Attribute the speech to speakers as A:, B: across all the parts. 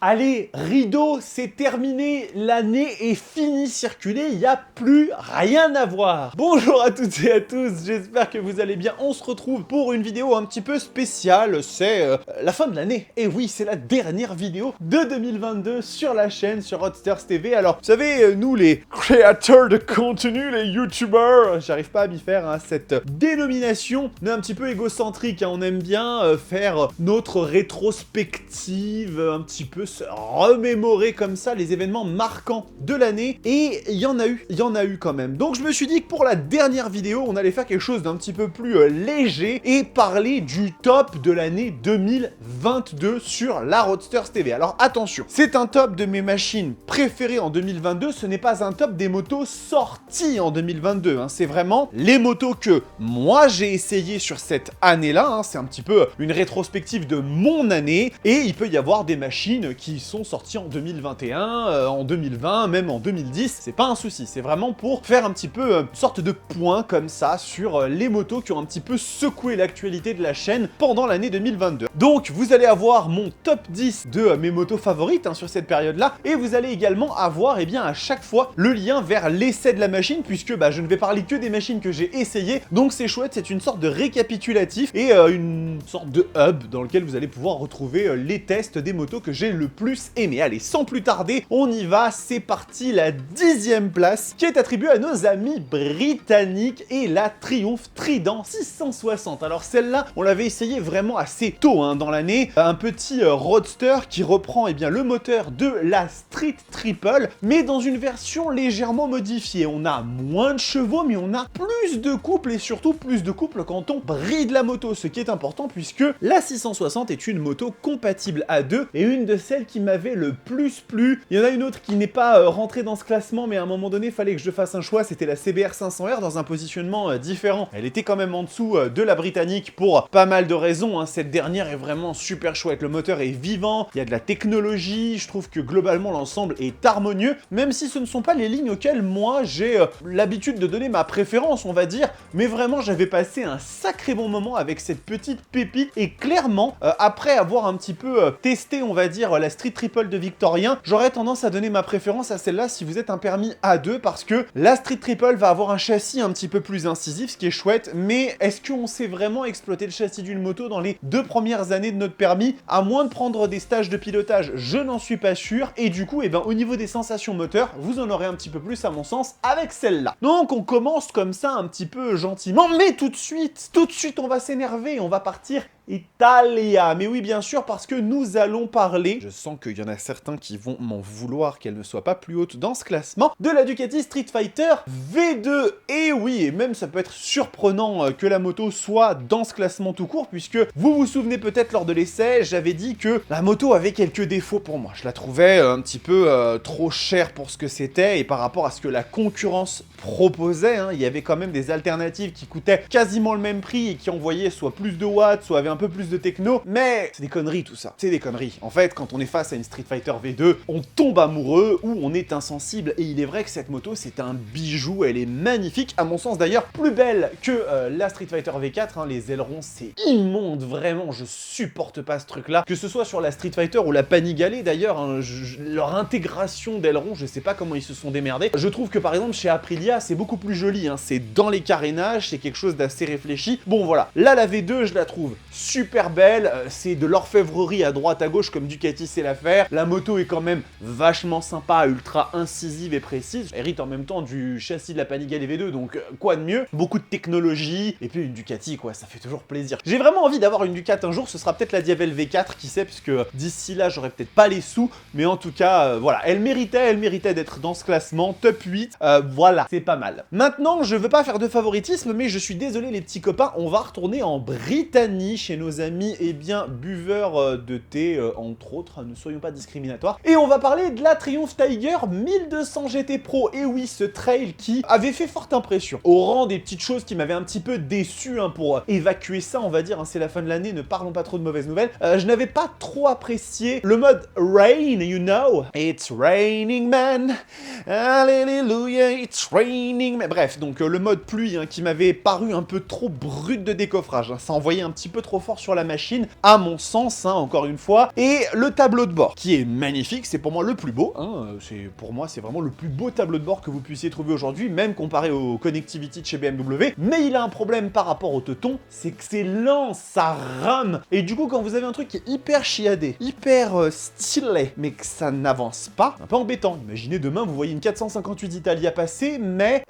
A: Allez, rideau, c'est terminé, l'année est finie, circuler, il n'y a plus rien à voir. Bonjour à toutes et à tous, j'espère que vous allez bien. On se retrouve pour une vidéo un petit peu spéciale, c'est la fin de l'année. Et oui, c'est la dernière vidéo de 2022 sur la chaîne, sur Roadsters TV. Alors, vous savez, nous les créateurs de contenu, les youtubeurs, j'arrive pas à m'y faire, hein, cette dénomination est un petit peu égocentrique, hein. On aime bien faire notre rétrospective, un petit peu se remémorer comme ça les événements marquants de l'année, et il y en a eu quand même. Donc je me suis dit que pour la dernière vidéo, on allait faire quelque chose d'un petit peu plus léger et parler du top de l'année 2022 sur la Roadsters TV. Alors attention, c'est un top de mes machines préférées en 2022, ce n'est pas un top des motos sorties en 2022, hein. C'est vraiment les motos que moi j'ai essayé sur cette année-là, hein. C'est un petit peu une rétrospective de mon année, et il peut y avoir des machines qui sont sortis en 2021, en 2020, même en 2010, c'est pas un souci, c'est vraiment pour faire un petit peu une sorte de point comme ça sur les motos qui ont un petit peu secoué l'actualité de la chaîne pendant l'année 2022. Donc vous allez avoir mon top 10 de mes motos favorites, hein, sur cette période-là, et vous allez également avoir bien à chaque fois le lien vers l'essai de la machine, puisque je ne vais parler que des machines que j'ai essayées, donc c'est chouette, c'est une sorte de récapitulatif et une sorte de hub dans lequel vous allez pouvoir retrouver les tests des motos que j'ai le plus aimé. Allez, sans plus tarder, on y va, c'est parti, la 10e place qui est attribuée à nos amis britanniques et la Triumph Trident 660. Alors celle-là, on l'avait essayé vraiment assez tôt, hein, dans l'année, un petit roadster qui reprend le moteur de la Street Triple, mais dans une version légèrement modifiée. On a moins de chevaux, mais on a plus de couple, et surtout plus de couple quand on bride la moto, ce qui est important puisque la 660 est une moto compatible à deux, et une de celles qui m'avait le plus plu. Il y en a une autre qui n'est pas rentrée dans ce classement, mais à un moment donné, il fallait que je fasse un choix, c'était la CBR 500R dans un positionnement différent. Elle était quand même en dessous de la britannique pour pas mal de raisons, hein. Cette dernière est vraiment super chouette, le moteur est vivant, il y a de la technologie, je trouve que globalement l'ensemble est harmonieux, même si ce ne sont pas les lignes auxquelles moi j'ai l'habitude de donner ma préférence, on va dire, mais vraiment j'avais passé un sacré bon moment avec cette petite pépite, et clairement, après avoir un petit peu testé, on va dire, la Street Triple de Victorien, j'aurais tendance à donner ma préférence à celle-là si vous êtes un permis A2, parce que la Street Triple va avoir un châssis un petit peu plus incisif, ce qui est chouette, mais est-ce qu'on sait vraiment exploiter le châssis d'une moto dans les 2 premières années de notre permis? À moins de prendre des stages de pilotage, je n'en suis pas sûr, et du coup, au niveau des sensations moteurs, vous en aurez un petit peu plus à mon sens avec celle-là. Donc on commence comme ça un petit peu gentiment, mais tout de suite on va s'énerver, on va partir Italia. Mais oui, bien sûr, parce que nous allons parler, je sens qu'il y en a certains qui vont m'en vouloir qu'elle ne soit pas plus haute dans ce classement, de la Ducati Street Fighter V2. Et oui, et même ça peut être surprenant que la moto soit dans ce classement tout court, puisque vous vous souvenez peut-être lors de l'essai, j'avais dit que la moto avait quelques défauts pour moi. Je la trouvais un petit peu trop chère pour ce que c'était, et par rapport à ce que la concurrence proposait, hein, il y avait quand même des alternatives qui coûtaient quasiment le même prix et qui envoyaient soit plus de watts, soit avaient un peu plus de techno, mais c'est des conneries tout ça, c'est des conneries. En fait, quand on est face à une Street Fighter V2, on tombe amoureux ou on est insensible, et il est vrai que cette moto c'est un bijou, elle est magnifique, à mon sens d'ailleurs plus belle que la Street Fighter V4, hein. Les ailerons c'est immonde, vraiment, je supporte pas ce truc là, que ce soit sur la Street Fighter ou la Panigale d'ailleurs, hein, leur intégration d'ailerons, je sais pas comment ils se sont démerdés. Je trouve que par exemple chez Aprilia c'est beaucoup plus joli, hein. C'est dans les carénages, c'est quelque chose d'assez réfléchi. Bon voilà, là la V2 je la trouve super belle, c'est de l'orfèvrerie à droite à gauche comme Ducati sait la faire. La moto est quand même vachement sympa, ultra incisive et précise, elle hérite en même temps du châssis de la Panigale V2, donc quoi de mieux, beaucoup de technologie, et puis une Ducati quoi, ça fait toujours plaisir. J'ai vraiment envie d'avoir une Ducati un jour, ce sera peut-être la Diavel V4, qui sait, puisque d'ici là j'aurais peut-être pas les sous, mais en tout cas voilà, elle méritait d'être dans ce classement, top 8, voilà, c'est pas mal. Maintenant, je veux pas faire de favoritisme, mais je suis désolé les petits copains, on va retourner en Britannie, chez nos amis, buveurs de thé, entre autres, ne soyons pas discriminatoires. Et on va parler de la Triumph Tiger 1200 GT Pro. Et oui, ce trail qui avait fait forte impression. Au rang des petites choses qui m'avaient un petit peu déçu, hein, pour évacuer ça, on va dire, hein, c'est la fin de l'année, ne parlons pas trop de mauvaises nouvelles. Je n'avais pas trop apprécié le mode rain, you know. It's raining man, hallelujah, it's raining man. Bref, donc le mode pluie, hein, qui m'avait paru un peu trop brut de décoffrage, hein, ça envoyait un petit peu trop trop fort sur la machine, à mon sens, hein, encore une fois. Et le tableau de bord, qui est magnifique, c'est pour moi le plus beau, hein, pour moi c'est vraiment le plus beau tableau de bord que vous puissiez trouver aujourd'hui, même comparé au Connectivity de chez BMW. Mais il a un problème par rapport au Teuton, c'est que c'est lent, ça rame. Et du coup, quand vous avez un truc qui est hyper chiadé, hyper stylé, mais que ça n'avance pas, un peu embêtant. Imaginez demain, vous voyez une 458 Italia passer, mais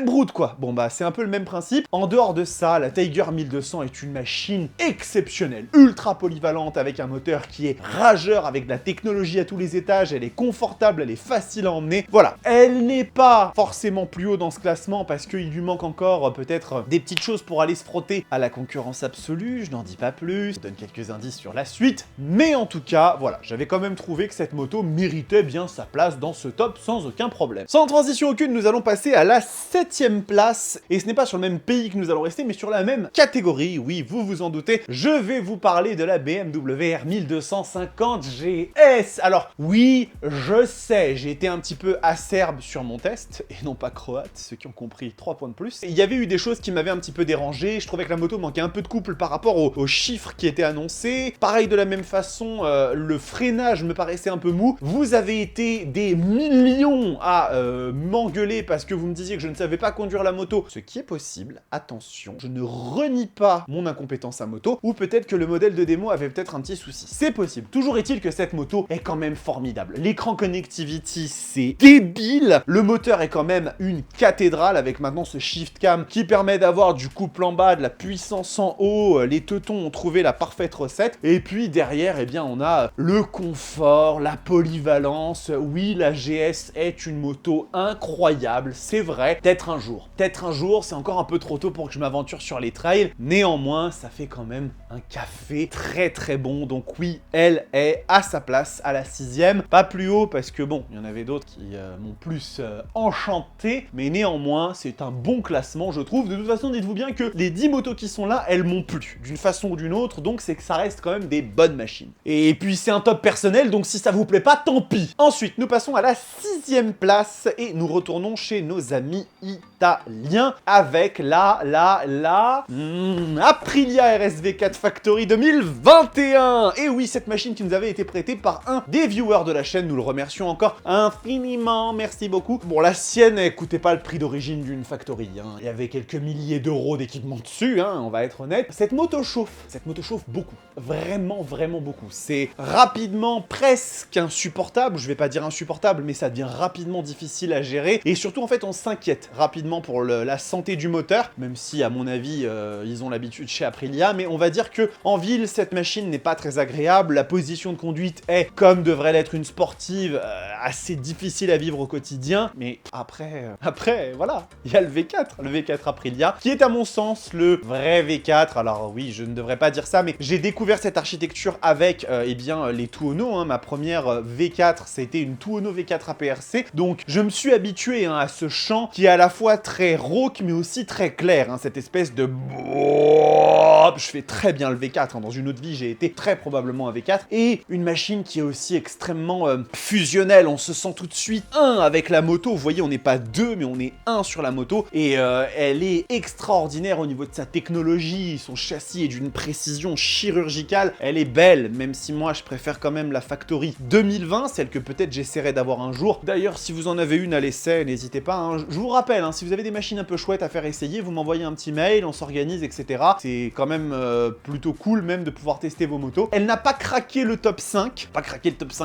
A: broute quoi. Bon bah c'est un peu le même principe. En dehors de ça, la Tiger 1200 est une machine exceptionnelle, ultra polyvalente, avec un moteur qui est rageur, avec de la technologie à tous les étages, elle est confortable, elle est facile à emmener. Voilà, elle n'est pas forcément plus haut dans ce classement parce qu'il lui manque encore peut-être des petites choses pour aller se frotter à la concurrence absolue, je n'en dis pas plus, je donne quelques indices sur la suite, mais en tout cas, voilà, j'avais quand même trouvé que cette moto méritait bien sa place dans ce top sans aucun problème. Sans transition aucune, nous allons passer à la 7ème place, et ce n'est pas sur le même pays que nous allons rester, mais sur la même catégorie, oui, vous vous en doutez, je vais vous parler de la BMW R 1250 GS. Alors, oui, je sais, j'ai été un petit peu acerbe sur mon test, et non pas croate, ceux qui ont compris 3 points de plus. Il y avait eu des choses qui m'avaient un petit peu dérangé, je trouvais que la moto manquait un peu de couple par rapport aux chiffres qui étaient annoncés. Pareil, de la même façon, le freinage me paraissait un peu mou. Vous avez été des millions à m'engueuler parce que vous me disiez que je ne savais pas conduire la moto, ce qui est possible, attention, je ne renie pas mon incompétence à moto, ou peut-être que le modèle de démo avait peut-être un petit souci. C'est possible. Toujours est-il que cette moto est quand même formidable. L'écran Connectivity, c'est débile. Le moteur est quand même une cathédrale avec maintenant ce shift cam qui permet d'avoir du couple en bas, de la puissance en haut. Les teutons ont trouvé la parfaite recette. Et puis derrière, eh bien, on a le confort, la polyvalence. Oui, la GS est une moto incroyable, c'est vrai. Peut-être un jour, c'est encore un peu trop tôt pour que je m'aventure sur les trails. Néanmoins, ça fait quand même un café très très bon. Donc oui, elle est à sa place, à la 6ème. Pas plus haut parce que bon, il y en avait d'autres qui m'ont plus enchanté. Mais néanmoins, c'est un bon classement, je trouve. De toute façon, dites-vous bien que les 10 motos qui sont là, elles m'ont plu. D'une façon ou d'une autre. Donc c'est que ça reste quand même des bonnes machines. Et puis c'est un top personnel, donc si ça vous plaît pas, tant pis. Ensuite, nous passons à la 6ème place et nous retournons chez nos amis italiens avec la Aprilia RSV4 Factory 2021. Et oui, cette machine qui nous avait été prêtée par un des viewers de la chaîne, nous le remercions encore infiniment, merci beaucoup. Bon, la sienne, elle coûtait pas le prix d'origine d'une Factory, hein. Il y avait quelques milliers d'euros d'équipement dessus, hein, on va être honnête. Cette moto chauffe beaucoup, vraiment beaucoup. C'est rapidement presque insupportable, je vais pas dire insupportable, mais ça devient rapidement difficile à gérer. Et surtout, en fait, on s'inquiète rapidement pour la santé du moteur, même si, à mon avis, ils ont l'habitude chez Aprilia, mais on va dire que en ville, cette machine n'est pas très agréable. La position de conduite est, comme devrait l'être une sportive, assez difficile à vivre au quotidien. Mais après, voilà, il y a le V4 Aprilia, qui est à mon sens le vrai V4. Alors oui, je ne devrais pas dire ça, mais j'ai découvert cette architecture avec, eh bien, les Tuono, hein. Ma première V4, c'était une Tuono V4 APRC, donc je me suis habitué, hein, à ce chant qui est à la fois très rauque, mais aussi très clair, hein, cette espèce de... Je fais très bien le V4, hein. Dans une autre vie, j'ai été très probablement un V4, et une machine qui est aussi extrêmement fusionnelle, on se sent tout de suite un avec la moto, vous voyez, on n'est pas deux, mais on est un sur la moto, et elle est extraordinaire au niveau de sa technologie, son châssis est d'une précision chirurgicale, elle est belle, même si moi je préfère quand même la Factory 2020, celle que peut-être j'essaierai d'avoir un jour. D'ailleurs, si vous en avez une à l'essai, n'hésitez pas, hein. Je vous rappelle, hein, si vous avez des machines un peu chouettes à faire essayer, vous m'envoyez un petit mail, on s'organise, etc. C'est quand même plutôt cool même de pouvoir tester vos motos. Elle n'a pas craqué le top 5,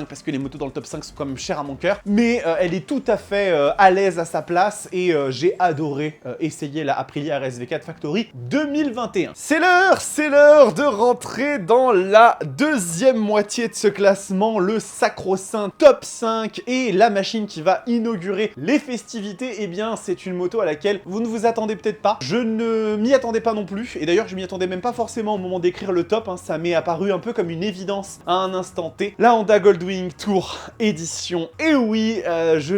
A: parce que les motos dans le top 5 sont quand même chères à mon cœur, mais elle est tout à fait à l'aise à sa place, et j'ai adoré essayer la Aprilia RSV4 Factory 2021. C'est l'heure de rentrer dans la deuxième moitié de ce classement, le sacro-saint top 5, et la machine qui va inaugurer les festivités, eh bien c'est une moto à laquelle vous ne vous attendez peut-être pas. Je ne m'y attendais pas non plus, et d'ailleurs je m'y attendais même pas forcément au moment d'écrire le top, hein. Ça m'est apparu un peu comme une évidence à un instant T. La Honda Goldwing Tour Edition, et oui, je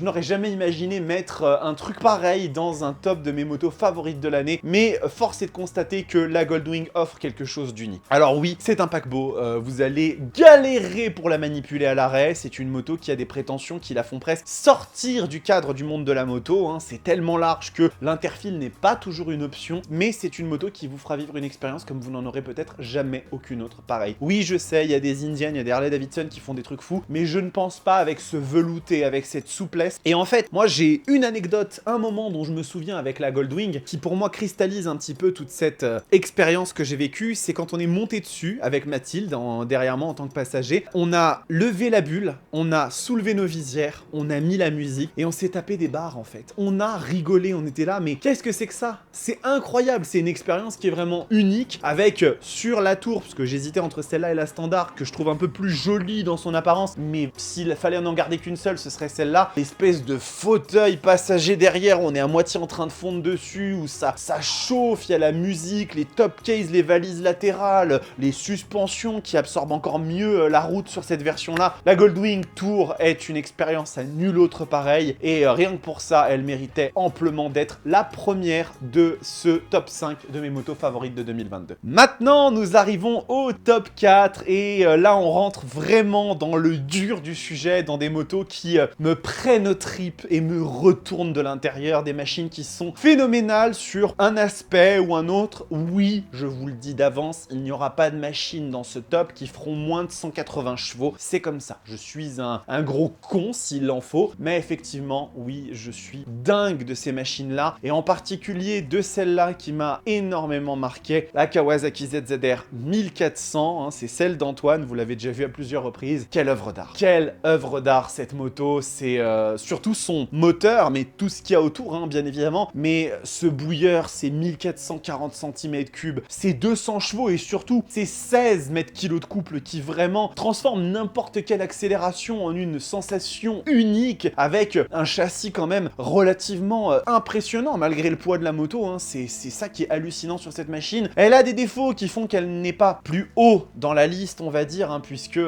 A: n'aurais jamais imaginé mettre un truc pareil dans un top de mes motos favorites de l'année, mais force est de constater que la Goldwing offre quelque chose d'unique. Alors oui, c'est un paquebot, vous allez galérer pour la manipuler à l'arrêt, c'est une moto qui a des prétentions qui la font presque sortir du cadre du monde de la moto, hein, c'est tellement large que l'interfile n'est pas toujours une option, mais c'est une moto qui vous fera vivre une expérience comme vous n'en aurez peut-être jamais aucune autre pareil. Oui, je sais, il y a des Indian, il y a des Harley Davidson qui font des trucs fous, mais je ne pense pas avec ce velouté, avec cette souplesse. Et en fait, moi j'ai une anecdote, un moment dont je me souviens avec la Goldwing, qui pour moi cristallise un petit peu toute cette expérience que j'ai vécue, c'est quand on est monté dessus avec Mathilde, derrière moi en tant que passager, on a levé la bulle, on a soulevé nos visières, on a mis la musique, et on s'est tapé des barres en fait. On a rigolé, on était là, mais qu'est-ce que c'est que ça? C'est incroyable, c'est une expérience qui est vraiment unique, avec sur la tour, parce que j'hésitais entre celle-là et la standard, que je trouve un peu plus jolie dans son apparence, mais s'il fallait en garder qu'une seule, ce serait celle-là. L'espèce de fauteuil passager derrière, on est à moitié en train de fondre dessus, où ça chauffe, il y a la musique, les top case, les valises latérales, les suspensions qui absorbent encore mieux la route sur cette version-là. La Goldwing Tour est une expérience à nul autre pareil, et rien que pour ça, elle méritait amplement d'être la première de ce top 5 de mes motos favorites de 2022. Maintenant, nous arrivons au top 4, et là, on rentre vraiment dans le dur du sujet, dans des motos qui me prennent aux tripes et me retournent de l'intérieur, des machines qui sont phénoménales sur un aspect ou un autre. Oui, je vous le dis d'avance, il n'y aura pas de machines dans ce top qui feront moins de 180 chevaux, c'est comme ça. Je suis un gros con s'il en faut, mais effectivement, oui, je suis dingue de ces machines-là, et en particulier de celle-là qui m'a énormément marqué, la Kawasaki ZZR 1400, hein, c'est celle d'Antoine, vous l'avez déjà vu à plusieurs reprises. Quelle œuvre d'art! Quelle œuvre d'art cette moto, c'est surtout son moteur, mais tout ce qu'il y a autour, hein, bien évidemment, mais ce bouilleur, c'est 1440 cm3, c'est 200 chevaux, et surtout, c'est 16 mètres-kg de couple qui vraiment transforme n'importe quelle accélération en une sensation unique, avec un châssis quand même relativement impressionnant, malgré le poids de la moto, hein, c'est ça qui est hallucinant sur cette machine. Elle a des défauts qui font qu'elle n'est pas plus haut dans la liste, on va dire, hein, puisque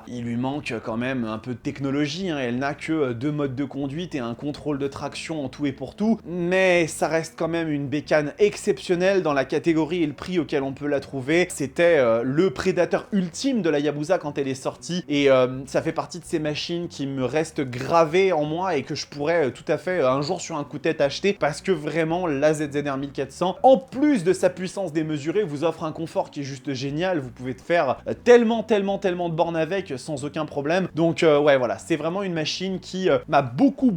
A: il lui manque quand même un peu de technologie, hein. Elle n'a que 2 modes de conduite et un contrôle de traction en tout et pour tout, mais ça reste quand même une bécane exceptionnelle dans la catégorie et le prix auquel on peut la trouver. C'était le prédateur ultime de la Yabusa quand elle est sortie, et ça fait partie de ces machines qui me restent gravées en moi et que je pourrais tout à fait un jour sur un coup de tête acheter, parce que vraiment la ZZR 1400, en plus de sa puissance démesurée, vous offre un confort qui est juste génial. Vous pouvez te faire tellement de bornes avec sans aucun problème. Donc ouais, voilà, c'est vraiment une machine qui m'a beaucoup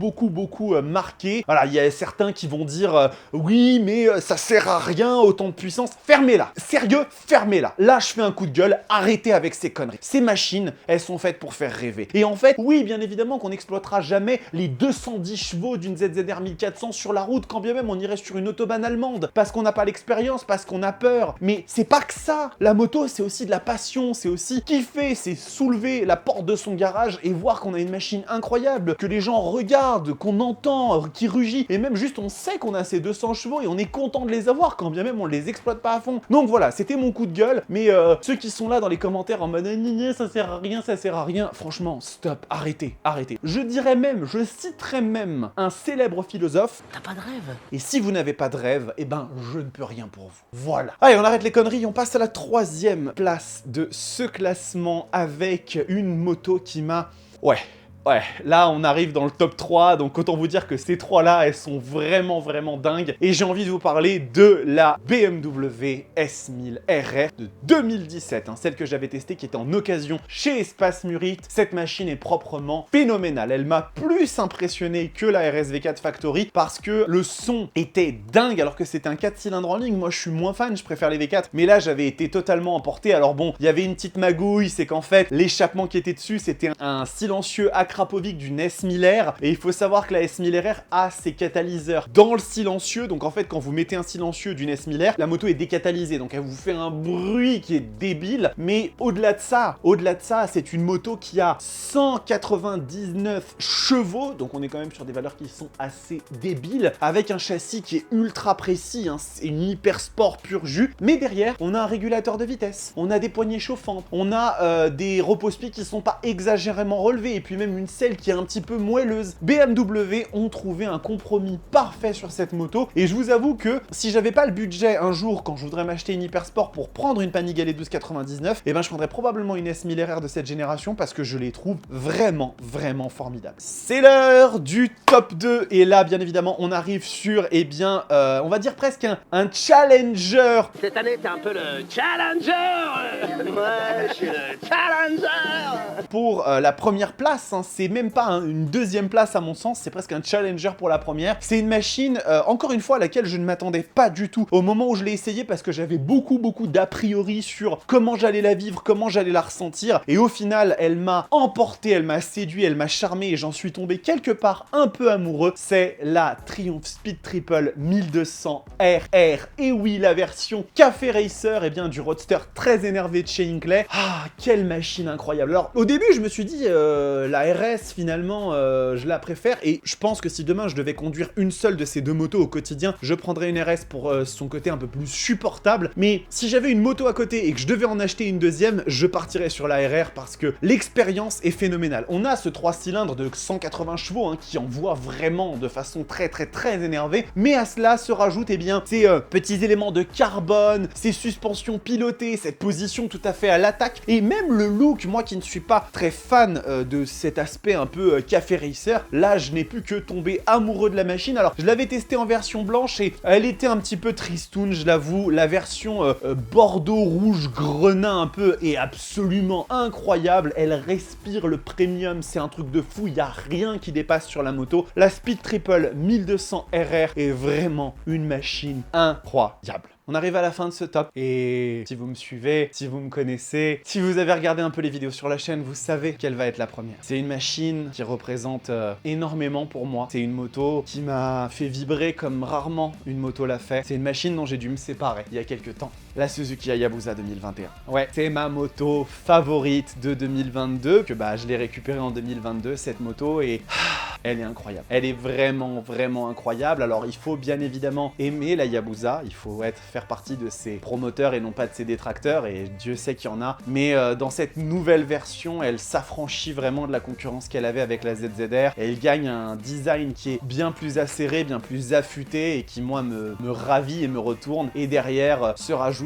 A: marqué. Voilà, il y a certains qui vont dire oui, mais ça sert à rien, autant de puissance. Fermez-la, sérieux, fermez-la. Là, je fais un coup de gueule, arrêtez avec ces conneries. Ces machines, elles sont faites pour faire rêver. Et en fait, oui, bien évidemment qu'on n'exploitera jamais les 210 chevaux d'une ZZR 1400 sur la route, quand bien même on irait sur une autobahn allemande, parce qu'on n'a pas l'expérience, parce qu'on a peur. Mais c'est pas que ça. La moto, c'est aussi de la passion, c'est aussi kiffer, c'est soulever la porte de son garage et voir qu'on a une machine incroyable, que les gens regardent, qu'on entend, qui rugit, et même juste on sait qu'on a ces 200 chevaux et on est content de les avoir, quand bien même on les exploite pas à fond. Donc voilà, c'était mon coup de gueule, mais ceux qui sont là dans les commentaires en mode ça sert à rien, ça sert à rien, franchement, stop, arrêtez. Je dirais même, je citerais même un célèbre philosophe. T'as pas de rêve? Et si vous n'avez pas de rêve, eh ben je ne peux rien pour vous. Voilà. Allez, on arrête les conneries, on passe à la 3e place de ce classement avec une moto qui m'a... Ouais, là on arrive dans le top 3, donc autant vous dire que ces 3-là, elles sont vraiment dingues. Et j'ai envie de vous parler de la BMW S1000 RR de 2017, hein, celle que j'avais testée, qui était en occasion chez Espace Murit. Cette machine est proprement phénoménale. Elle m'a plus impressionné que la RS V4 Factory, parce que le son était dingue, alors que c'était un 4 cylindres en ligne. Moi je suis moins fan, je préfère les V4, mais là j'avais été totalement emporté. Alors bon, il y avait une petite magouille, c'est qu'en fait, l'échappement qui était dessus, c'était un silencieux Krapovic d'une S1000R, et il faut savoir que la S1000RR a ses catalyseurs dans le silencieux, donc en fait quand vous mettez un silencieux d'une S1000R, la moto est décatalysée, donc elle vous fait un bruit qui est débile. Mais au-delà de ça, c'est une moto qui a 199 chevaux, donc on est quand même sur des valeurs qui sont assez débiles, avec un châssis qui est ultra précis, hein, c'est une hyper sport pur jus, mais derrière on a un régulateur de vitesse, on a des poignées chauffantes, on a des repose-pieds qui sont pas exagérément relevés, et puis même une une selle qui est un petit peu moelleuse. BMW ont trouvé un compromis parfait sur cette moto et je vous avoue que si j'avais pas le budget un jour quand je voudrais m'acheter une Hypersport pour prendre une Panigale 1299, eh ben je prendrais probablement une S1000RR de cette génération parce que je les trouve vraiment formidables. C'est l'heure du top 2 et là bien évidemment on arrive sur on va dire presque un challenger.
B: Cette année t'es un peu le challenger. Ouais, je suis le challenger.
A: Pour la première place, hein, c'est même pas une deuxième place à mon sens, c'est presque un challenger pour la première. C'est une machine, encore une fois, à laquelle je ne m'attendais pas du tout au moment où je l'ai essayé parce que j'avais beaucoup d'a priori sur comment j'allais la vivre, comment j'allais la ressentir. Et au final, elle m'a emporté, elle m'a séduit, elle m'a charmé et j'en suis tombé quelque part un peu amoureux. C'est la Triumph Speed Triple 1200 RR. Et oui, la version Café Racer, du roadster très énervé de chez Hinkley. Ah, quelle machine incroyable. Alors, au début, je me suis dit, la RS, finalement, je la préfère. Et je pense que si demain, je devais conduire une seule de ces deux motos au quotidien, je prendrais une RS pour son côté un peu plus supportable. Mais si j'avais une moto à côté et que je devais en acheter une deuxième, je partirais sur la RR parce que l'expérience est phénoménale. On a ce 3 cylindres de 180 chevaux qui envoie vraiment de façon très énervée. Mais à cela se rajoutent, ces petits éléments de carbone, ces suspensions pilotées, cette position tout à fait à l'attaque et même le look, moi qui ne suis pas très fan de cet aspect un peu café racer, là je n'ai pu que tomber amoureux de la machine. Alors je l'avais testée en version blanche et elle était un petit peu tristoun, je l'avoue. La version bordeaux rouge grenin un peu est absolument incroyable, elle respire le premium, c'est un truc de fou, il n'y a rien qui dépasse sur la moto. La Speed Triple 1200 RR est vraiment une machine incroyable. On arrive à la fin de ce top et si vous me suivez, si vous me connaissez, si vous avez regardé un peu les vidéos sur la chaîne, vous savez quelle va être la première. C'est une machine qui représente énormément pour moi. C'est une moto qui m'a fait vibrer comme rarement une moto l'a fait. C'est une machine dont j'ai dû me séparer il y a quelques temps. La Suzuki Hayabusa 2021. Ouais, c'est ma moto favorite de 2022 que je l'ai récupérée en 2022 cette moto et elle est incroyable. Elle est vraiment incroyable. Alors il faut bien évidemment aimer la Hayabusa, il faut faire partie de ses promoteurs et non pas de ses détracteurs et Dieu sait qu'il y en a. Mais dans cette nouvelle version, elle s'affranchit vraiment de la concurrence qu'elle avait avec la ZZR et elle gagne un design qui est bien plus acéré, bien plus affûté et qui moi me ravit et me retourne. Et derrière se rajoute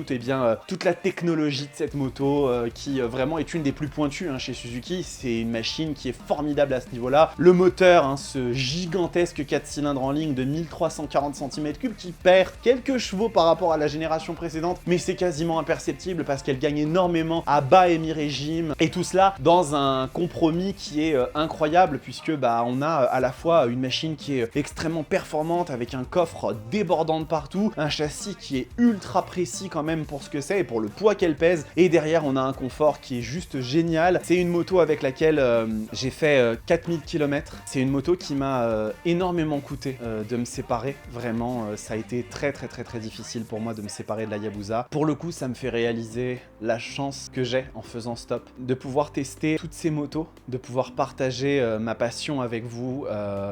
A: toute la technologie de cette moto qui vraiment est une des plus pointues chez Suzuki. C'est une machine qui est formidable à ce niveau-là. Le moteur, ce gigantesque 4 cylindres en ligne de 1340 cm3 qui perd quelques chevaux par rapport à la génération précédente, mais c'est quasiment imperceptible parce qu'elle gagne énormément à bas et mi-régime et tout cela dans un compromis qui est incroyable puisque on a à la fois une machine qui est extrêmement performante avec un coffre débordant de partout, un châssis qui est ultra précis quand même pour ce que c'est et pour le poids qu'elle pèse et derrière on a un confort qui est juste génial. C'est une moto avec laquelle j'ai fait 4000 km. C'est une moto qui m'a énormément coûté de me séparer. Vraiment, ça a été très difficile pour moi de me séparer de la Hayabusa. Pour le coup, ça me fait réaliser la chance que j'ai en faisant stop, de pouvoir tester toutes ces motos, de pouvoir partager ma passion avec vous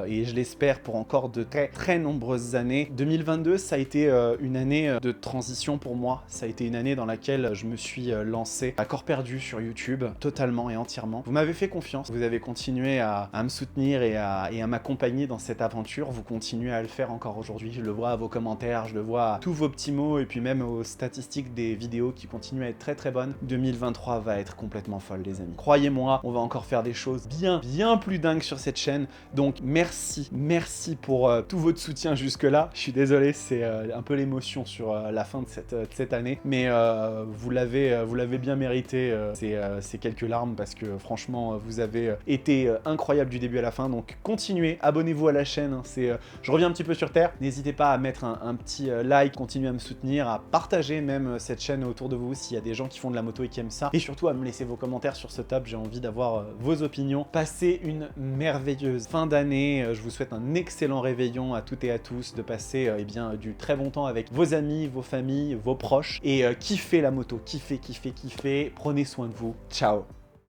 A: et je l'espère pour encore de très nombreuses années. 2022, ça a été une année de transition pour moi. Ça a été une année dans laquelle je me suis lancé à corps perdu sur YouTube, totalement et entièrement. Vous m'avez fait confiance, vous avez continué à me soutenir et à m'accompagner dans cette aventure. Vous continuez à le faire encore aujourd'hui. Je le vois à vos commentaires, je le vois à tous vos petits mots et puis même aux statistiques des vidéos qui continuent à être très bonnes. 2023 va être complètement folle les amis. Croyez-moi, on va encore faire des choses bien plus dingues sur cette chaîne. Donc merci pour tout votre soutien jusque là. Je suis désolé, c'est un peu l'émotion sur la fin de cette année, mais vous l'avez bien mérité ces quelques larmes parce que franchement vous avez été incroyable du début à la fin. Donc continuez, abonnez-vous à la chaîne. Je reviens un petit peu sur terre. N'hésitez pas à mettre un petit like, continuez à me soutenir, à partager même cette chaîne autour de vous s'il y a des gens qui font de la moto et qui aiment ça. Et surtout à me laisser vos commentaires sur ce top, j'ai envie d'avoir vos opinions. Passez une merveilleuse fin d'année, je vous souhaite un excellent réveillon à toutes et à tous, de passer du très bon temps avec vos amis, vos familles, vos proches et kiffez la moto, kiffez, prenez soin de vous, ciao.